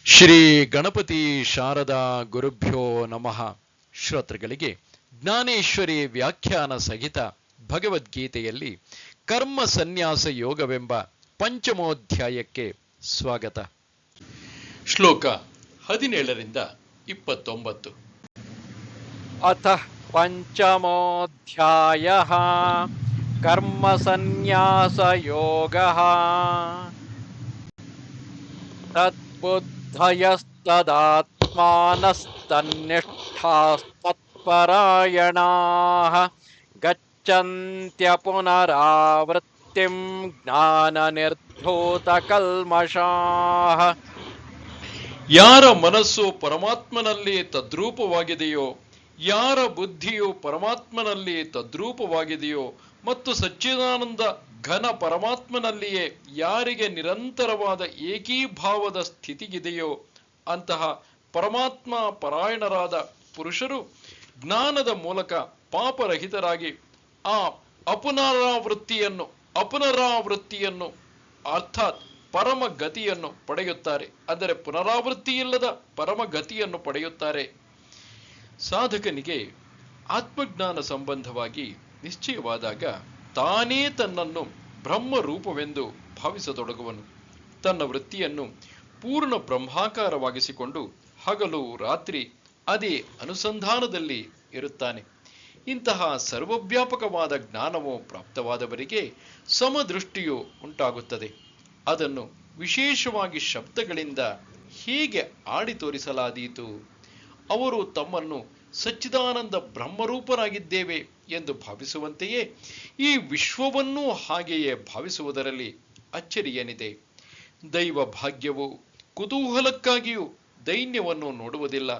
ಶ್ರೀ ಗಣಪತಿ ಶಾರದಾ ಗುರುಭ್ಯೋ ನಮಃ. ಶ್ರೋತೃಗಳಿಗೆ ಜ್ಞಾನೇಶ್ವರಿ ವ್ಯಾಖ್ಯಾನ ಸಹಿತ ಭಗವದ್ಗೀತೆಯಲ್ಲಿ ಕರ್ಮ ಸನ್ಯಾಸ ಯೋಗವೆಂಬ ಪಂಚಮೋಧ್ಯಾಯಕ್ಕೆ ಸ್ವಾಗತ. ಶ್ಲೋಕ 17-29. ಅಥ ಪಂಚಮೋಧ್ಯಾಯಃ ಕರ್ಮ ಸನ್ಯಾಸ ಯೋಗಃ. ತದ್ಬುದ್ಧಯಸ್ತದಾತ್ಮಾನಸ್ತನ್ನಿಷ್ಠಾಸ್ತತ್ಪರಾಯಣಾಃ ಗಚ್ಚನ್ತ್ಯ ಪುನರಾವೃತ್ತಿಂ ಜ್ಞಾನ ನಿರ್ಧೂತಕಲ್ಮಷಾಃ. ಯಾರ ಮನಸ್ಸು ಪರಮಾತ್ಮನಲ್ಲಿ ತದ್ರೂಪವಾಗಿದೆಯೋ, ಯಾರ ಬುದ್ಧಿಯು ಪರಮಾತ್ಮನಲ್ಲಿ ತದ್ರೂಪವಾಗಿದೆಯೋ ಮತ್ತು ಸಚ್ಚಿದಾನಂದ ಘನ ಪರಮಾತ್ಮನಲ್ಲಿಯೇ ಯಾರಿಗೆ ನಿರಂತರವಾದ ಏಕೀಭಾವದ ಸ್ಥಿತಿಗಿದೆಯೋ ಅಂತಹ ಪರಮಾತ್ಮ ಪರಾಯಣರಾದ ಪುರುಷರು ಜ್ಞಾನದ ಮೂಲಕ ಪಾಪರಹಿತರಾಗಿ ಆ ಅಪುನರಾವೃತ್ತಿಯನ್ನು ಅರ್ಥಾತ್ ಪರಮ ಗತಿಯನ್ನು ಪಡೆಯುತ್ತಾರೆ. ಅಂದರೆ ಪುನರಾವೃತ್ತಿ ಇಲ್ಲದ ಪರಮ ಗತಿಯನ್ನು ಪಡೆಯುತ್ತಾರೆ. ಸಾಧಕನಿಗೆ ಆತ್ಮಜ್ಞಾನ ಸಂಬಂಧವಾಗಿ ನಿಶ್ಚಯವಾದಾಗ ತಾನೇ ತನ್ನನ್ನು ಬ್ರಹ್ಮರೂಪವೆಂದು ಭಾವಿಸತೊಡಗುವನು. ತನ್ನ ವೃತ್ತಿಯನ್ನು ಪೂರ್ಣ ಬ್ರಹ್ಮಾಕಾರವಾಗಿಸಿಕೊಂಡು ಹಗಲು ರಾತ್ರಿ ಅದೇ ಅನುಸಂಧಾನದಲ್ಲಿ ಇರುತ್ತಾನೆ. ಇಂತಹ ಸರ್ವವ್ಯಾಪಕವಾದ ಜ್ಞಾನವು ಪ್ರಾಪ್ತವಾದವರಿಗೆ ಸಮದೃಷ್ಟಿಯು ಉಂಟಾಗುತ್ತದೆ. ಅದನ್ನು ವಿಶೇಷವಾಗಿ ಶಬ್ದಗಳಿಂದ ಹೇಗೆ ಆಡಿ ತೋರಿಸಲಾದೀತು? ಅವರು ತಮ್ಮನ್ನು ಸಚ್ಚಿದಾನಂದ ಬ್ರಹ್ಮರೂಪರಾಗಿದ್ದೇವೆ ಎಂದು ಭಾವಿಸುವಂತೆಯೇ ಈ ವಿಶ್ವವನ್ನೂ ಹಾಗೆಯೇ ಭಾವಿಸುವುದರಲ್ಲಿ ಅಚ್ಚರಿಯೇನಿದೆ? ದೈವ ಭಾಗ್ಯವು ಕುತೂಹಲಕ್ಕಾಗಿಯೂ ದೈನ್ಯವನ್ನು ನೋಡುವುದಿಲ್ಲ,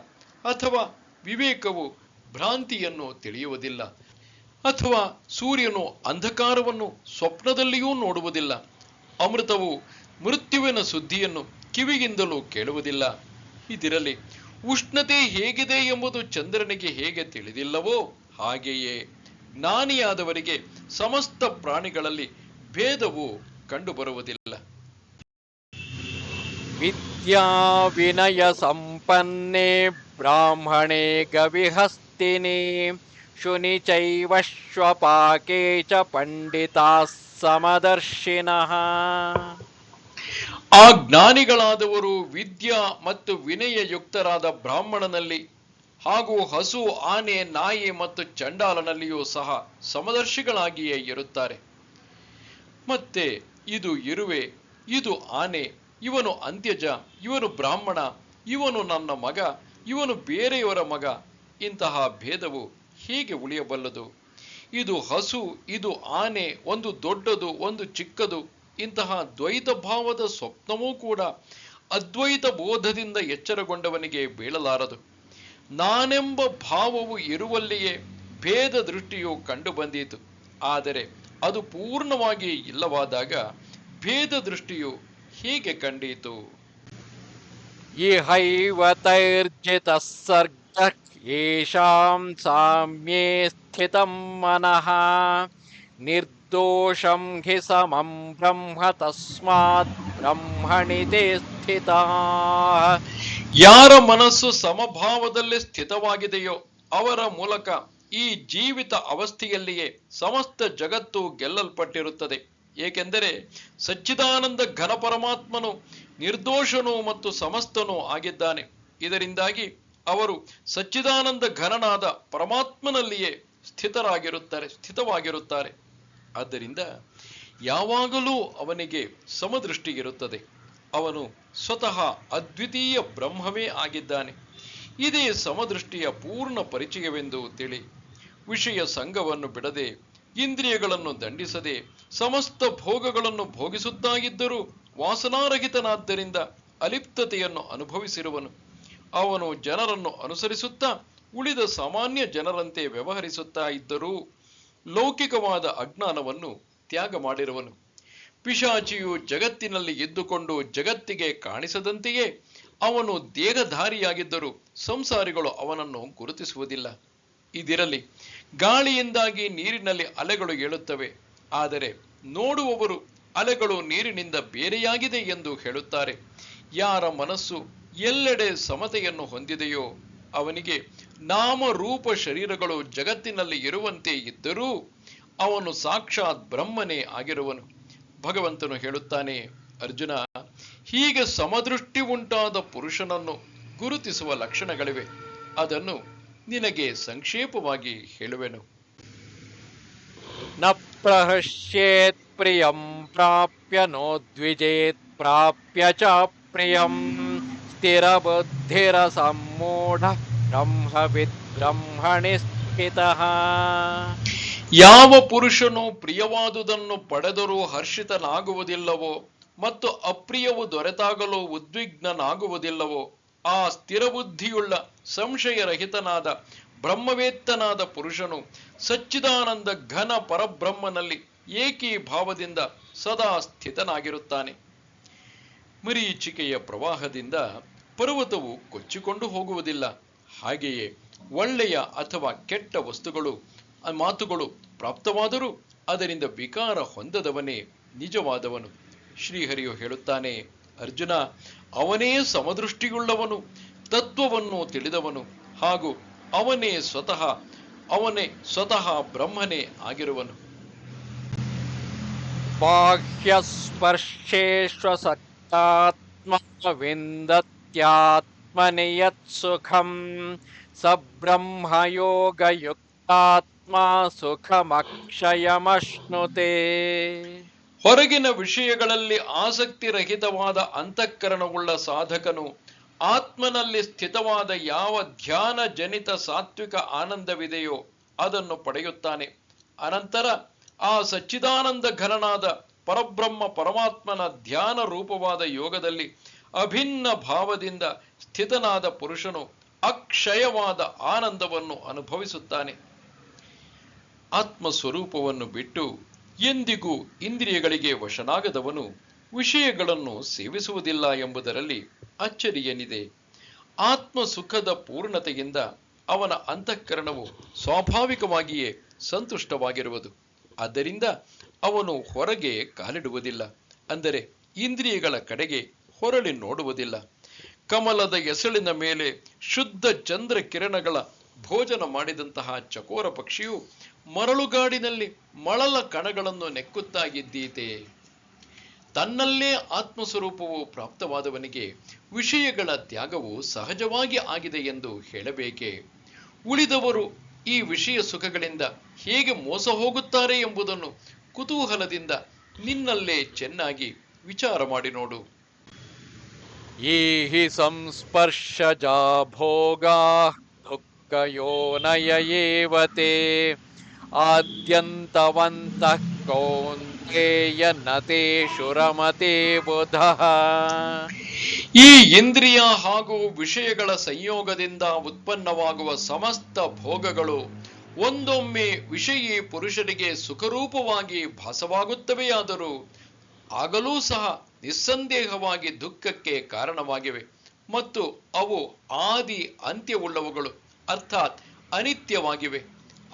ಅಥವಾ ವಿವೇಕವು ಭ್ರಾಂತಿಯನ್ನು ತಿಳಿಯುವುದಿಲ್ಲ, ಅಥವಾ ಸೂರ್ಯನು ಅಂಧಕಾರವನ್ನು ಸ್ವಪ್ನದಲ್ಲಿಯೂ ನೋಡುವುದಿಲ್ಲ, ಅಮೃತವು ಮೃತ್ಯುವಿನ ಸುದ್ದಿಯನ್ನು ಕಿವಿಗಿಂದಲೂ ಕೇಳುವುದಿಲ್ಲ. ಇದಿರಲಿ, ಉಷ್ಣತೆ ಹೇಗಿದೆ ಎಂಬುದು ಚಂದ್ರನಿಗೆ ಹೇಗೆ ತಿಳಿದಿಲ್ಲವೋ ಹಾಗೆಯೇ ಜ್ಞಾನಿಯಾದವರಿಗೆ ಸಮಸ್ತ ಪ್ರಾಣಿಗಳಲ್ಲಿ ಭೇದವು ಕಂಡುಬರುವುದಿಲ್ಲ. ವಿದ್ಯಾ ವಿನಯ ಸಂಪನ್ನೇ ಬ್ರಾಹ್ಮಣೇ ಗವಿಹಸ್ತಿನಿ ಶುನಿ ಚೈವಶ್ವಪಾಕೇ ಚ ಪಂಡಿತಾಃ ಸಮದರ್ಶಿನಃ. ಆ ಜ್ಞಾನಿಗಳಾದವರು ವಿದ್ಯಾ ಮತ್ತು ವಿನಯಯುಕ್ತರಾದ ಬ್ರಾಹ್ಮಣನಲ್ಲಿ ಹಾಗೂ ಹಸು, ಆನೆ, ನಾಯಿ ಮತ್ತು ಚಂಡಾಲನಲ್ಲಿಯೂ ಸಹ ಸಮದರ್ಶಿಗಳಾಗಿಯೇ ಇರುತ್ತಾರೆ. ಮತ್ತೆ ಇದು ಇರುವೆ, ಇದು ಆನೆ, ಇವನು ಅಂತ್ಯಜ, ಇವನು ಬ್ರಾಹ್ಮಣ, ಇವನು ನನ್ನ ಮಗ, ಇವನು ಬೇರೆಯವರ ಮಗ, ಇಂತಹ ಭೇದವು ಹೇಗೆ ಉಳಿಯಬಲ್ಲದು? ಇದು ಹಸು, ಇದು ಆನೆ, ಒಂದು ದೊಡ್ಡದು, ಒಂದು ಚಿಕ್ಕದು, ಇಂತಹ ದ್ವೈತ ಭಾವದ ಸ್ವಪ್ನವೂ ಕೂಡ ಅದ್ವೈತ ಬೋಧದಿಂದ ಎಚ್ಚರಗೊಂಡವನಿಗೆ ಬೀಳಲಾರದು. ನಾನೆಂಬ ಭಾವವು ಇರುವಲ್ಲಿಯೇ ಭೇದ ದೃಷ್ಟಿಯು ಕಂಡು ಬಂದೀತು. ಆದರೆ ಅದು ಪೂರ್ಣವಾಗಿ ಇಲ್ಲವಾದಾಗ ಭೇದ ದೃಷ್ಟಿಯು ಹೇಗೆ ಕಂಡೀತು? ಇಹೈವ ತೈರ್ಜಿತಃ ಸರ್ಗಃ ಯೇಷಾಂ ಸಾಮ್ಯೇ ಸ್ಥಿತಂ ಮನಃ ನಿರ್ದೋಷಂ ಹಿ ಸಮಂ ಬ್ರಹ್ಮ ತಸ್ಮಾತ್ ಬ್ರಹ್ಮಣಿ ತೇ ಸ್ಥಿತಾಃ. ಯಾರ ಮನಸ್ಸು ಸಮಭಾವದಲ್ಲಿ ಸ್ಥಿತವಾಗಿದೆಯೋ ಅವರ ಮೂಲಕ ಈ ಜೀವಿತ ಅವಸ್ಥೆಯಲ್ಲಿಯೇ ಸಮಸ್ತ ಜಗತ್ತು ಗೆಲ್ಲಲ್ಪಟ್ಟಿರುತ್ತದೆ. ಏಕೆಂದರೆ ಸಚ್ಚಿದಾನಂದ ಘನ ಪರಮಾತ್ಮನು ನಿರ್ದೋಷನೂ ಮತ್ತು ಸಮಸ್ತನೂ ಆಗಿದ್ದಾನೆ. ಇದರಿಂದಾಗಿ ಅವರು ಸಚ್ಚಿದಾನಂದ ಘನನಾದ ಪರಮಾತ್ಮನಲ್ಲಿಯೇ ಸ್ಥಿತವಾಗಿರುತ್ತಾರೆ. ಆದ್ದರಿಂದ ಯಾವಾಗಲೂ ಅವನಿಗೆ ಸಮದೃಷ್ಟಿ ಇರುತ್ತದೆ. ಅವನು ಸ್ವತಃ ಅದ್ವಿತೀಯ ಬ್ರಹ್ಮವೇ ಆಗಿದ್ದಾನೆ. ಇದೇ ಸಮದೃಷ್ಟಿಯ ಪೂರ್ಣ ಪರಿಚಯವೆಂದು ತಿಳಿ. ವಿಷಯ ಸಂಘವನ್ನು ಬಿಡದೆ, ಇಂದ್ರಿಯಗಳನ್ನು ದಂಡಿಸದೆ, ಸಮಸ್ತ ಭೋಗಗಳನ್ನು ಭೋಗಿಸುತ್ತಾಗಿದ್ದರೂ ವಾಸನಾರಹಿತನಾದ್ದರಿಂದ ಅಲಿಪ್ತತೆಯನ್ನು ಅನುಭವಿಸಿರುವನು. ಅವನು ಜನರನ್ನು ಅನುಸರಿಸುತ್ತಾ ಉಳಿದ ಸಾಮಾನ್ಯ ಜನರಂತೆ ವ್ಯವಹರಿಸುತ್ತಾ ಇದ್ದರೂ ಲೌಕಿಕವಾದ ಅಜ್ಞಾನವನ್ನು ತ್ಯಾಗ ಮಾಡಿರುವನು. ಪಿಶಾಚಿಯು ಜಗತ್ತಿನಲ್ಲಿ ಇದ್ದುಕೊಂಡು ಜಗತ್ತಿಗೆ ಕಾಣಿಸದಂತೆಯೇ ಅವನು ದೇಹಧಾರಿಯಾಗಿದ್ದರೂ ಸಂಸಾರಿಗಳು ಅವನನ್ನು ಗುರುತಿಸುವುದಿಲ್ಲ. ಇದಿರಲಿ, ಗಾಳಿಯಿಂದಾಗಿ ನೀರಿನಲ್ಲಿ ಅಲೆಗಳು ಏಳುತ್ತವೆ, ಆದರೆ ನೋಡುವವರು ಅಲೆಗಳು ನೀರಿನಿಂದ ಬೇರೆಯಾಗಿದೆ ಎಂದು ಹೇಳುತ್ತಾರೆ. ಯಾರ ಮನಸ್ಸು ಎಲ್ಲೆಡೆ ಸಮತೆಯನ್ನು ಹೊಂದಿದೆಯೋ ಅವನಿಗೆ ನಾಮರೂಪ ಶರೀರಗಳು ಜಗತ್ತಿನಲ್ಲಿ ಇರುವಂತೆ ಇದ್ದರೂ ಅವನು ಸಾಕ್ಷಾತ್ ಬ್ರಹ್ಮನೇ ಆಗಿರುವನು. ಭಗವಂತನು ಹೇಳುತ್ತಾನೆ, ಅರ್ಜುನ, ಹೀಗೆ ಸಮದೃಷ್ಟಿ ಉಂಟಾದ ಪುರುಷನನ್ನು ಗುರುತಿಸುವ ಲಕ್ಷಣಗಳಿವೆ. ಅದನ್ನು ನಿನಗೆ ಸಂಕ್ಷೇಪವಾಗಿ ಹೇಳುವೆನು. ನ ಪ್ರಹೃಷ್ಯೇತ್ ಪ್ರಿಯಂ ಪ್ರಾಪ್ಯ ನೋದ್ವಿಜೇತ್ ಪ್ರಾಪ್ಯ ಚ ಪ್ರಿಯಂ ಸ್ಥಿರ ಬುದ್ಧಿರ ಸಮ್ಮೂಢ ಬ್ರಹ್ಮವಿದ್ ಬ್ರಹ್ಮಣಿ ಸ್ಥಿತಃ. ಯಾವ ಪುರುಷನು ಪ್ರಿಯವಾದುದನ್ನು ಪಡೆದರೂ ಹರ್ಷಿತನಾಗುವುದಿಲ್ಲವೋ ಮತ್ತು ಅಪ್ರಿಯವು ದೊರೆತಾಗಲೂ ಉದ್ವಿಗ್ನನಾಗುವುದಿಲ್ಲವೋ ಆ ಸ್ಥಿರಬುದ್ಧಿಯುಳ್ಳ ಸಂಶಯರಹಿತನಾದ ಬ್ರಹ್ಮವೇತ್ತನಾದ ಪುರುಷನು ಸಚ್ಚಿದಾನಂದ ಘನ ಪರಬ್ರಹ್ಮನಲ್ಲಿ ಏಕೀಭಾವದಿಂದ ಸದಾ ಸ್ಥಿತನಾಗಿರುತ್ತಾನೆ. ಮರೀಚಿಕೆಯ ಪ್ರವಾಹದಿಂದ ಪರ್ವತವು ಕೊಚ್ಚಿಕೊಂಡು ಹೋಗುವುದಿಲ್ಲ. ಹಾಗೆಯೇ ಒಳ್ಳೆಯ ಅಥವಾ ಕೆಟ್ಟ ವಸ್ತುಗಳು ಮಾತುಗಳು ಪ್ರಾಪ್ತವಾದರೂ ಅದರಿಂದ ವಿಕಾರ ಹೊಂದದವನೇ ನಿಜವಾದವನು. ಶ್ರೀಹರಿಯು ಹೇಳುತ್ತಾನೆ, ಅರ್ಜುನ, ಅವನೇ ಸಮದೃಷ್ಟಿಯುಳ್ಳವನು, ತತ್ವವನ್ನು ತಿಳಿದವನು, ಹಾಗೂ ಅವನೇ ಸ್ವತಃ ಬ್ರಹ್ಮನೇ ಆಗಿರುವನು. ಬಾಹ್ಯಸ್ಪರ್ಶೇಷ್ವಸಕ್ತಾತ್ಮ ವಿಂದತ್ಯಾತ್ಮನಿ ಯತ್ಸುಖಂ ಸ ಬ್ರಹ್ಮಯೋಗಯುಕ್ತಾತ್ಮ ಸುಖಮಕ್ಷಯಮಶ್ನುತೆ. ಹೊರಗಿನ ವಿಷಯಗಳಲ್ಲಿ ಆಸಕ್ತಿರಹಿತವಾದ ಅಂತಃಕರಣವುಳ್ಳ ಸಾಧಕನು ಆತ್ಮನಲ್ಲಿ ಸ್ಥಿತವಾದ ಯಾವ ಧ್ಯಾನ ಜನಿತ ಸಾತ್ವಿಕ ಆನಂದವಿದೆಯೋ ಅದನ್ನು ಪಡೆಯುತ್ತಾನೆ. ಅನಂತರ ಆ ಸಚ್ಚಿದಾನಂದ ಘನನಾದ ಪರಬ್ರಹ್ಮ ಪರಮಾತ್ಮನ ಧ್ಯಾನ ರೂಪವಾದ ಯೋಗದಲ್ಲಿ ಅಭಿನ್ನ ಭಾವದಿಂದ ಸ್ಥಿತನಾದ ಪುರುಷನು ಅಕ್ಷಯವಾದ ಆನಂದವನ್ನು ಅನುಭವಿಸುತ್ತಾನೆ. ಆತ್ಮಸ್ವರೂಪವನ್ನು ಬಿಟ್ಟು ಎಂದಿಗೂ ಇಂದ್ರಿಯಗಳಿಗೆ ವಶನಾಗದವನು ವಿಷಯಗಳನ್ನು ಸೇವಿಸುವುದಿಲ್ಲ ಎಂಬುದರಲ್ಲಿ ಅಚ್ಚರಿಯೇನಿದೆ. ಆತ್ಮ ಸುಖದ ಪೂರ್ಣತೆಯಿಂದ ಅವನ ಅಂತಃಕರಣವು ಸ್ವಾಭಾವಿಕವಾಗಿಯೇ ಸಂತುಷ್ಟವಾಗಿರುವುದು. ಆದ್ದರಿಂದ ಅವನು ಹೊರಗೆ ಕಾಲಿಡುವುದಿಲ್ಲ, ಅಂದರೆ ಇಂದ್ರಿಯಗಳ ಕಡೆಗೆ ಹೊರಳಿ ನೋಡುವುದಿಲ್ಲ. ಕಮಲದ ಎಸಳಿನ ಮೇಲೆ ಶುದ್ಧ ಚಂದ್ರ ಕಿರಣಗಳ ಭೋಜನ ಮಾಡಿದಂತಹ ಚಕೋರ ಪಕ್ಷಿಯು ಮರಳುಗಾಡಿನಲ್ಲಿ ಮಳಲ ಕಣಗಳನ್ನು ನೆಕ್ಕುತ್ತಾ ಇದ್ದೀತೆ. ತನ್ನಲ್ಲೇ ಆತ್ಮಸ್ವರೂಪವು ಪ್ರಾಪ್ತವಾದವನಿಗೆ ವಿಷಯಗಳ ತ್ಯಾಗವು ಸಹಜವಾಗಿ ಆಗಿದೆ ಎಂದು ಹೇಳಬೇಕೆ? ಉಳಿದವರು ಈ ವಿಷಯ ಸುಖಗಳಿಂದ ಹೇಗೆ ಮೋಸ ಹೋಗುತ್ತಾರೆ ಎಂಬುದನ್ನು ಕುತೂಹಲದಿಂದ ನಿನ್ನಲ್ಲೇ ಚೆನ್ನಾಗಿ ವಿಚಾರ ಮಾಡಿ ನೋಡು. ಯೇ ಹಿ ಸಂಸ್ಪರ್ಶಜಾ ಭೋಗಾ ದುಃಖಯೋನಯ ಏವ ತೇ ಆದ್ಯಂತವಂತಃ ಕೌಂತೇಯ ನ ತೇಷು ರಮತೆ ಬುಧಃ. ಈ ಇಂದ್ರಿಯ ಹಾಗೂ ವಿಷಯಗಳ ಸಂಯೋಗದಿಂದ ಉತ್ಪನ್ನವಾಗುವ ಸಮಸ್ತ ಭೋಗಗಳು ಒಂದೊಮ್ಮೆ ವಿಷಯಿ ಪುರುಷರಿಗೆ ಸುಖರೂಪವಾಗಿ ಭಾಸವಾಗುತ್ತವೆಯಾದರೂ ಆಗಲೂ ಸಹ ನಿಸ್ಸಂದೇಹವಾಗಿ ದುಃಖಕ್ಕೆ ಕಾರಣವಾಗಿವೆ ಮತ್ತು ಅವು ಆದಿ ಅಂತ್ಯವುಳ್ಳವುಗಳು, ಅರ್ಥಾತ್ ಅನಿತ್ಯವಾಗಿವೆ.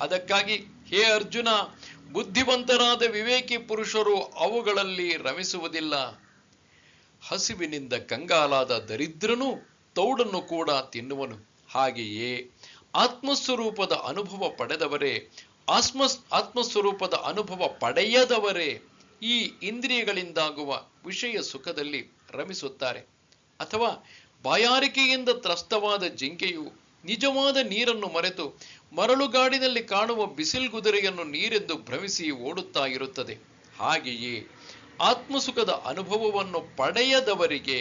ಅದಕ್ಕಾಗಿ ಹೇ ಅರ್ಜುನ, ಬುದ್ಧಿವಂತರಾದ ವಿವೇಕಿ ಪುರುಷರು ಅವುಗಳಲ್ಲಿ ರಮಿಸುವುದಿಲ್ಲ. ಹಸಿವಿನಿಂದ ಕಂಗಾಲಾದ ದರಿದ್ರನು ತೌಡನ್ನು ಕೂಡ ತಿನ್ನುವನು. ಹಾಗೆಯೇ ಆತ್ಮಸ್ವರೂಪದ ಅನುಭವ ಪಡೆದವರೇ ಆತ್ಮಸ್ವರೂಪದ ಅನುಭವ ಪಡೆಯದವರೇ ಈ ಇಂದ್ರಿಯಗಳಿಂದಾಗುವ ವಿಷಯ ಸುಖದಲ್ಲಿ ರಮಿಸುತ್ತಾರೆ. ಅಥವಾ ಬಾಯಾರಿಕೆಯಿಂದ ತ್ರಸ್ತವಾದ ಜಿಂಕೆಯು ನಿಜವಾದ ನೀರನ್ನು ಮರೆತು ಮರಳುಗಾಡಿನಲ್ಲಿ ಕಾಣುವ ಬಿಸಿಲ್ಗುದುರೆಯನ್ನು ನೀರೆಂದು ಭ್ರಮಿಸಿ ಓಡುತ್ತಾ ಇರುತ್ತದೆ. ಹಾಗೆಯೇ ಆತ್ಮಸುಖದ ಅನುಭವವನ್ನು ಪಡೆಯದವರಿಗೆ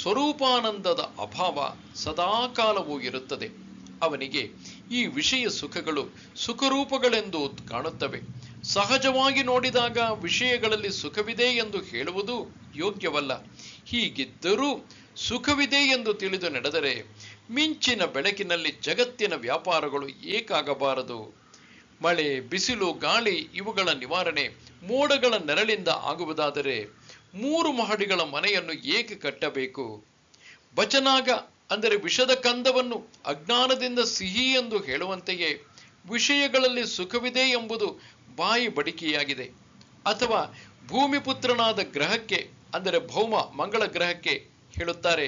ಸ್ವರೂಪಾನಂದದ ಅಭಾವ ಸದಾಕಾಲವೂ ಇರುತ್ತದೆ. ಅವನಿಗೆ ಈ ವಿಷಯ ಸುಖಗಳು ಸುಖರೂಪಗಳೆಂದು ಕಾಣುತ್ತವೆ. ಸಹಜವಾಗಿ ನೋಡಿದಾಗ ವಿಷಯಗಳಲ್ಲಿ ಸುಖವಿದೆ ಎಂದು ಹೇಳುವುದು ಯೋಗ್ಯವಲ್ಲ. ಹೀಗಿದ್ದರೂ ಸುಖವಿದೆ ಎಂದು ತಿಳಿದು ನಡೆದರೆ ಮಿಂಚಿನ ಬೆಳಕಿನಲ್ಲಿ ಜಗತ್ತಿನ ವ್ಯಾಪಾರಗಳು ಏಕಾಗಬಾರದು. ಮಳೆ, ಬಿಸಿಲು, ಗಾಳಿ ಇವುಗಳ ನಿವಾರಣೆ ಮೋಡಗಳ ನೆರಳಿಂದ ಆಗುವುದಾದರೆ 3 ಮಹಡಿಗಳ ಮನೆಯನ್ನು ಏಕೆ ಕಟ್ಟಬೇಕು? ಬಚನಾಗ ಅಂದರೆ ವಿಷದ ಕಂದವನ್ನು ಅಜ್ಞಾನದಿಂದ ಸಿಹಿ ಎಂದು ಹೇಳುವಂತೆಯೇ ವಿಷಯಗಳಲ್ಲಿ ಸುಖವಿದೆ ಎಂಬುದು ಬಾಯಿ ಬಡಿಕೆಯಾಗಿದೆ. ಅಥವಾ ಭೂಮಿಪುತ್ರನಾದ ಗ್ರಹಕ್ಕೆ ಅಂದರೆ ಭೌಮ ಮಂಗಳ ಗ್ರಹಕ್ಕೆ ಹೇಳುತ್ತಾರೆ,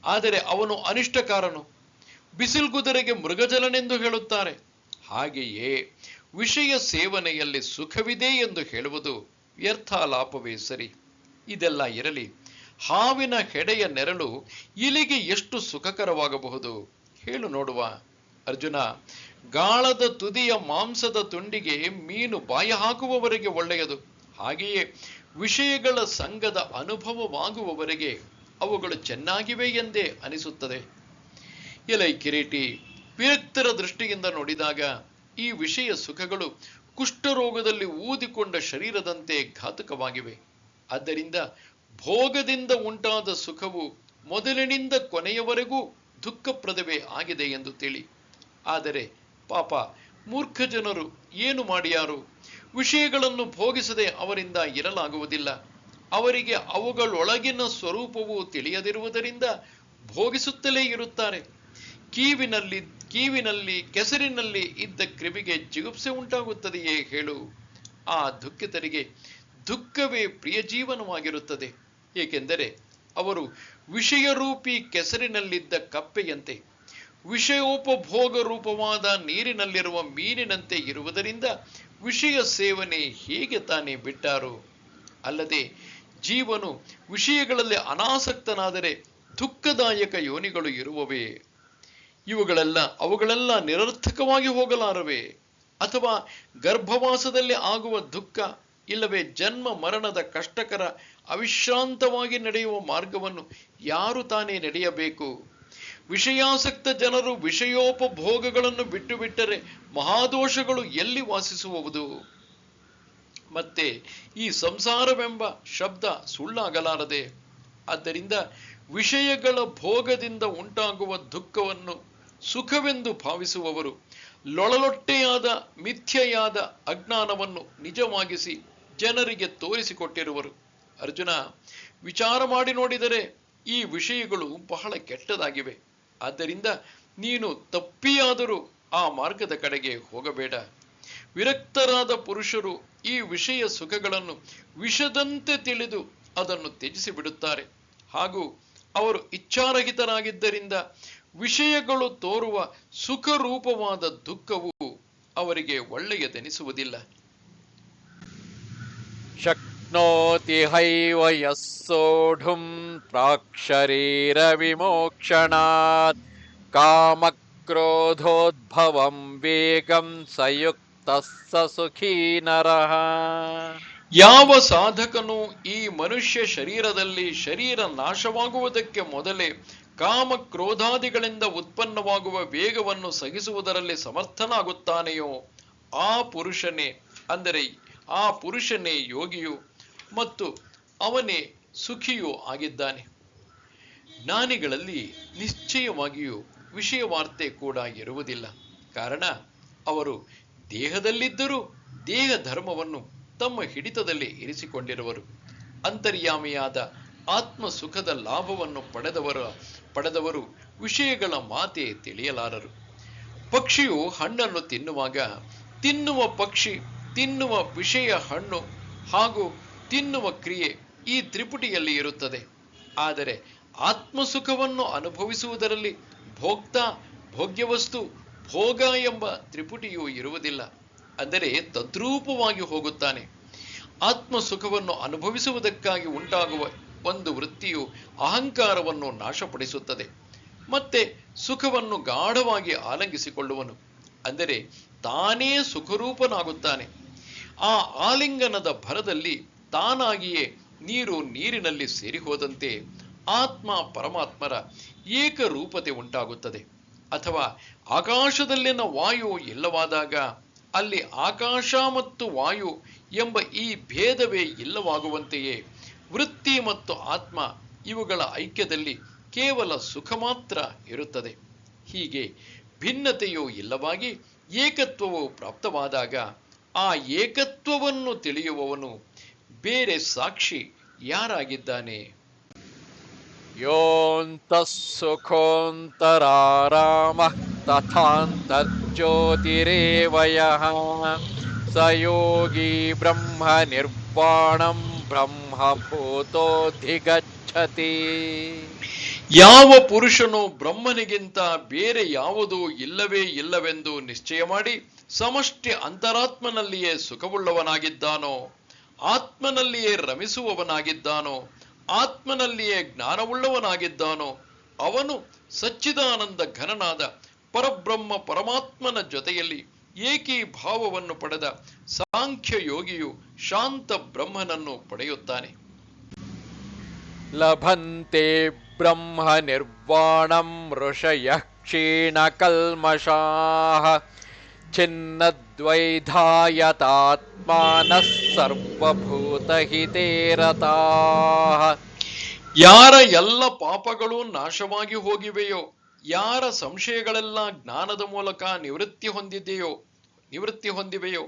ಆದರೆ ಅವನು ಅನಿಷ್ಟಕಾರನು, ಬಿಸಿಲ್ಗುದುರೆಗೆ ಮೃಗಜಲನೆಂದು ಹೇಳುತ್ತಾರೆ. ಹಾಗೆಯೇ ವಿಷಯ ಸೇವನೆಯಲ್ಲಿ ಸುಖವಿದೆ ಎಂದು ಹೇಳುವುದು ವ್ಯರ್ಥಾಲಾಪವೇ ಸರಿ. ಇದೆಲ್ಲ ಇರಲಿ, ಹಾವಿನ ಹೆಡೆಯ ನೆರಳು ಇಲಿಗೆ ಎಷ್ಟು ಸುಖಕರವಾಗಬಹುದು ಹೇಳು ನೋಡುವ. ಅರ್ಜುನ, ಗಾಳದ ತುದಿಯ ಮಾಂಸದ ತುಂಡಿಗೆ ಮೀನು ಬಾಯಿ ಹಾಕುವವರೆಗೆ ಒಳ್ಳೆಯದು. ಹಾಗೆಯೇ ವಿಷಯಗಳ ಸಂಘದ ಅನುಭವವಾಗುವವರೆಗೆ ಅವುಗಳು ಚೆನ್ನಾಗಿವೆ ಎಂದೇ ಅನಿಸುತ್ತದೆ. ಎಲೈ ಕಿರೀಟಿ, ವಿರಕ್ತರ ದೃಷ್ಟಿಯಿಂದ ನೋಡಿದಾಗ ಈ ವಿಷಯ ಸುಖಗಳು ಕುಷ್ಠರೋಗದಲ್ಲಿ ಊದಿಕೊಂಡ ಶರೀರದಂತೆ ಘಾತಕವಾಗಿವೆ. ಆದ್ದರಿಂದ ಭೋಗದಿಂದ ಉಂಟಾದ ಸುಖವು ಮೊದಲಿನಿಂದ ಕೊನೆಯವರೆಗೂ ದುಃಖಪ್ರದವೇ ಆಗಿದೆ ಎಂದು ತಿಳಿ. ಆದರೆ ಪಾಪ ಮೂರ್ಖ ಜನರು ಏನು ಮಾಡಿಯಾರು? ವಿಷಯಗಳನ್ನು ಭೋಗಿಸದೆ ಅವರಿಂದ ಇರಲಾಗುವುದಿಲ್ಲ. ಅವರಿಗೆ ಅವುಗಳೊಳಗಿನ ಸ್ವರೂಪವು ತಿಳಿಯದಿರುವುದರಿಂದ ಭೋಗಿಸುತ್ತಲೇ ಇರುತ್ತಾರೆ. ಕೀವಿನಲ್ಲಿ ಕೆಸರಿನಲ್ಲಿ ಇದ್ದ ಕ್ರಿಮಿಗೆ ಜಿಗುಪ್ಸೆ ಉಂಟಾಗುತ್ತದೆಯೇ ಹೇಳು? ಆ ದುಃಖಿತರಿಗೆ ದುಃಖವೇ ಪ್ರಿಯ ಜೀವನವಾಗಿರುತ್ತದೆ. ಏಕೆಂದರೆ ಅವರು ವಿಷಯರೂಪಿ ಕೆಸರಿನಲ್ಲಿದ್ದ ಕಪ್ಪೆಯಂತೆ, ವಿಷಯೋಪಭೋಗ ರೂಪವಾದ ನೀರಿನಲ್ಲಿರುವ ಮೀನಿನಂತೆ ಇರುವುದರಿಂದ ವಿಷಯ ಸೇವನೆ ಹೇಗೆ ತಾನೇ ಬಿಟ್ಟಾರು? ಅಲ್ಲದೆ ಜೀವನು ವಿಷಯಗಳಲ್ಲಿ ಅನಾಸಕ್ತನಾದರೆ ದುಃಖದಾಯಕ ಯೋನಿಗಳು ಇರುವವೇ? ಅವುಗಳೆಲ್ಲ ನಿರರ್ಥಕವಾಗಿ ಹೋಗಲಾರವೆ? ಅಥವಾ ಗರ್ಭವಾಸದಲ್ಲಿ ಆಗುವ ದುಃಖ, ಇಲ್ಲವೇ ಜನ್ಮ ಮರಣದ ಕಷ್ಟಕರ ಅವಿಶ್ರಾಂತವಾಗಿ ನಡೆಯುವ ಮಾರ್ಗವನ್ನು ಯಾರು ತಾನೇ ನಡೆಯಬೇಕು? ವಿಷಯಾಸಕ್ತ ಜನರು ವಿಷಯೋಪಭೋಗಗಳನ್ನು ಬಿಟ್ಟು ಬಿಟ್ಟರೆ ಮಹಾದೋಷಗಳು ಎಲ್ಲಿ ವಾಸಿಸುವುದು? ಮತ್ತೆ ಈ ಸಂಸಾರವೆಂಬ ಶಬ್ದ ಸುಳ್ಳಾಗಲಾರದೆ. ಆದ್ದರಿಂದ ವಿಷಯಗಳ ಭೋಗದಿಂದ ಉಂಟಾಗುವ ದುಃಖವನ್ನು ಸುಖವೆಂದು ಭಾವಿಸುವವರು ಲೊಳಲೊಟ್ಟೆಯಾದ ಮಿಥ್ಯೆಯಾದ ಅಜ್ಞಾನವನ್ನು ನಿಜವಾಗಿಸಿ ಜನರಿಗೆ ತೋರಿಸಿಕೊಟ್ಟಿರುವರು. ಅರ್ಜುನ, ವಿಚಾರ ಮಾಡಿ ನೋಡಿದರೆ ಈ ವಿಷಯಗಳು ಬಹಳ ಕೆಟ್ಟದಾಗಿವೆ. ಆದ್ದರಿಂದ ನೀನು ತಪ್ಪಿಯಾದರೂ ಆ ಮಾರ್ಗದ ಕಡೆಗೆ ಹೋಗಬೇಡ. ವಿರಕ್ತರಾದ ಪುರುಷರು ಈ ವಿಷಯ ಸುಖಗಳನ್ನು ವಿಷದಂತೆ ತಿಳಿದು ಅದನ್ನು ತ್ಯಜಿಸಿ ಬಿಡುತ್ತಾರೆ. ಹಾಗೂ ಅವರು ಇಚ್ಛಾರಹಿತರಾಗಿದ್ದರಿಂದ ವಿಷಯಗಳು ತೋರುವ ಸುಖರೂಪವಾದ ದುಃಖವು ಅವರಿಗೆ ಒಳ್ಳೆಯದೆನಿಸುವುದಿಲ್ಲ. ಶಕ್ನೋತಿ ಹೈವ ಯಃ ಸೋಢುಂ ಪ್ರಾಕ್ಶರೀರ ವಿಮೋಕ್ಷಣಾತ್ ಕಾಮಕ್ರೋಧೋದ್ಭವಂ ವೇಗಂ ಸಯುಕ್ತಃ ಸ ಸುಖೀ ನರಃ. ಯಾವ ಸಾಧಕನು ಈ ಮನುಷ್ಯ ಶರೀರದಲ್ಲಿ ಶರೀರ ನಾಶವಾಗುವುದಕ್ಕೆ ಮೊದಲೇ ಕಾಮ ಕ್ರೋಧಾದಿಗಳಿಂದ ಉತ್ಪನ್ನವಾಗುವ ವೇಗವನ್ನು ಸಹಿಸುವುದರಲ್ಲಿ ಸಮರ್ಥನಾಗುತ್ತಾನೆಯೋ ಆ ಪುರುಷನೇ ಯೋಗಿಯು ಮತ್ತು ಅವನೇ ಸುಖಿಯೂ ಆಗಿದ್ದಾನೆ. ಜ್ಞಾನಿಗಳಲ್ಲಿ ನಿಶ್ಚಯವಾಗಿಯೂ ವಿಷಯವಾರ್ತೆ ಕೂಡ ಇರುವುದಿಲ್ಲ. ಕಾರಣ ಅವರು ದೇಹದಲ್ಲಿದ್ದರೂ ದೇಹ ಧರ್ಮವನ್ನು ತಮ್ಮ ಹಿಡಿತದಲ್ಲಿ ಇರಿಸಿಕೊಂಡಿರುವರು. ಅಂತರ್ಯಾಮಿಯಾದ ಆತ್ಮ ಸುಖದ ಲಾಭವನ್ನು ಪಡೆದವರು ವಿಷಯಗಳ ಮಾತೆ ತಿಳಿಯಲಾರರು. ಪಕ್ಷಿಯು ಹಣ್ಣನ್ನು ತಿನ್ನುವಾಗ ತಿನ್ನುವ ಪಕ್ಷಿ, ತಿನ್ನುವ ವಿಷಯ ಹಣ್ಣು ಹಾಗೂ ತಿನ್ನುವ ಕ್ರಿಯೆ ಈ ತ್ರಿಪುಟಿಯಲ್ಲಿ ಇರುತ್ತದೆ. ಆದರೆ ಆತ್ಮಸುಖವನ್ನು ಅನುಭವಿಸುವುದರಲ್ಲಿ ಭೋಕ್ತ, ಭೋಗ್ಯವಸ್ತು, ಭೋಗ ಎಂಬ ತ್ರಿಪುಟಿಯೂ ಇರುವುದಿಲ್ಲ. ಅಂದರೆ ತದ್ರೂಪವಾಗಿ ಹೋಗುತ್ತಾನೆ. ಆತ್ಮ ಸುಖವನ್ನು ಅನುಭವಿಸುವುದಕ್ಕಾಗಿ ಉಂಟಾಗುವ ಒಂದು ವೃತ್ತಿಯು ಅಹಂಕಾರವನ್ನು ನಾಶಪಡಿಸುತ್ತದೆ. ಮತ್ತೆ ಸುಖವನ್ನು ಗಾಢವಾಗಿ ಆಲಿಂಗಿಸಿಕೊಳ್ಳುವನು. ಅಂದರೆ ತಾನೇ ಸುಖರೂಪನಾಗುತ್ತಾನೆ. ಆ ಆಲಿಂಗನದ ಭರದಲ್ಲಿ ತಾನಾಗಿಯೇ ನೀರು ನೀರಿನಲ್ಲಿ ಸೇರಿ ಹೋದಂತೆ ಆತ್ಮ ಪರಮಾತ್ಮರ ಏಕರೂಪತೆ ಉಂಟಾಗುತ್ತದೆ. ಅಥವಾ ಆಕಾಶದಲ್ಲಿನ ವಾಯು ಇಲ್ಲವಾದಾಗ ಅಲ್ಲಿ ಆಕಾಶ ಮತ್ತು ವಾಯು ಎಂಬ ಈ ಭೇದವೇ ಇಲ್ಲವಾಗುವಂತೆಯೇ ವೃತ್ತಿ ಮತ್ತು ಆತ್ಮ ಇವುಗಳ ಐಕ್ಯದಲ್ಲಿ ಕೇವಲ ಸುಖ ಮಾತ್ರ ಇರುತ್ತದೆ. ಹೀಗೆ ಭಿನ್ನತೆಯೂ ಇಲ್ಲವಾಗಿ ಏಕತ್ವವು ಪ್ರಾಪ್ತವಾದಾಗ ಆ ಏಕತ್ವವನ್ನು ತಿಳಿಯುವವನು ಬೇರೆ ಸಾಕ್ಷಿ ಯಾರಾಗಿದ್ದಾನೆ? ಯೋऽन्तಃ ಸುಖೋऽन्तರಾರಾಮಃ ತಥಾन्तರ್ಜ್ಯೋತಿರೇವ ಯಃ ಸ ಯೋಗಿ ಬ್ರಹ್ಮ ನಿರ್ವಾಣಂ ಬ್ರಹ್ಮಭೂತೋऽಧಿಗಚ್ಚತಿ. ಯಾವ ಪುರುಷನು ಬ್ರಹ್ಮನಿಗಿಂತ ಬೇರೆ ಯಾವುದೂ ಇಲ್ಲವೇ ಇಲ್ಲವೆಂದು ನಿಶ್ಚಯ ಮಾಡಿ ಸಮಷ್ಟಿ ಅಂತರಾತ್ಮನಲ್ಲಿಯೇ ಸುಖವುಳ್ಳವನಾಗಿದ್ದಾನೋ, ಆತ್ಮನಲ್ಲಿಯೇ ರಮಿಸುವವನಾಗಿದ್ದಾನೋ, ಆತ್ಮನಲ್ಲಿಯೇ ಜ್ಞಾನವುಳ್ಳವನಾಗಿದ್ದಾನೋ, ಅವನು ಸಚ್ಚಿದಾನಂದ ಘನನಾದ ಪರಬ್ರಹ್ಮ ಪರಮಾತ್ಮನ ಜೊತೆಯಲ್ಲಿ ಏಕೀಭಾವವನ್ನು ಪಡೆದ ಸಾಂಖ್ಯ ಯೋಗಿಯು ಶಾಂತ ಬ್ರಹ್ಮನನ್ನು ಪಡೆಯುತ್ತಾನೆ. ಲಭಂತೆ ಬ್ರಹ್ಮ ನಿರ್ವಾಣಂ ಋಷಯಃ ಕ್ಷೀಣಕಲ್ಮಷಾಃ ಛಿನ್ನದ್ವೈಧಾಯತಾತ್ಮಾನಃ ಸರ್ವಭೂತಹಿತೇ ರತಾಃ. ಯಾರ ಎಲ್ಲ ಪಾಪಗಳು ನಾಶವಾಗಿ ಹೋಗಿವೆಯೋ, ಯಾರ ಸಂಶಯಗಳೆಲ್ಲ ಜ್ಞಾನದ ಮೂಲಕ ನಿವೃತ್ತಿ ಹೊಂದಿವೆಯೋ,